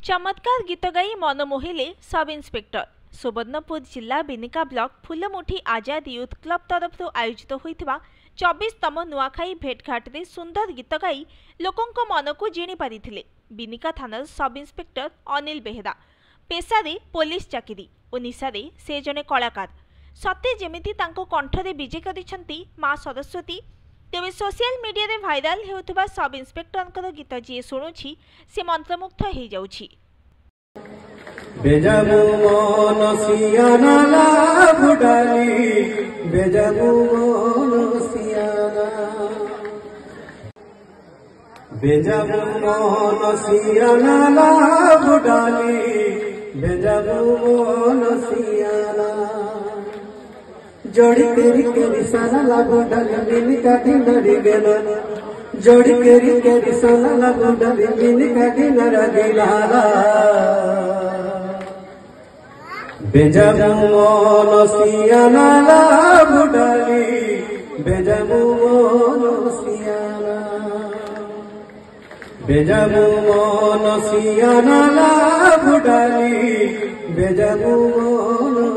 चमत्कार गीत गाई मन मोहिले सब इन्स्पेक्टर। सुवर्णपुर जिला Binika block Phulmuthi Azad youth club तरफ आयोजित होता 24तम नुआखाई भेटघाट में सुंदर गीत गाई लोकों मन को जिणी पारिथिले बिनिका थानार सब इन्स्पेक्टर अनिल बेहेरा। पेशारे पुलिस चाकरी और निशारे से जने कलाकार सत्य जेमिति तांको कंठरे विजय करिसेंती मां सरस्वती। तेज सोशल मीडिया रे भाइराल हेउथबा सब इन्स्पेक्टर गीत जी शुणुछि से मंत्रमुग्ध हो जाउछि। बेजामु मन सियाना बुडाली बेजामु मन सियाना बेजामु मन सियाना बुडाली बेजामु मन सियाना जोड़ी केरी सारा लागो डाली बिनिका दिनरी गेलो जोड़ी केरी सारा लागो डाली बिनिका दिनरा दिलाला बेजामु मन सियाना बुडाली बेजामु मन सियाना बेजामु मन सियाना बुडाली बेजामु मन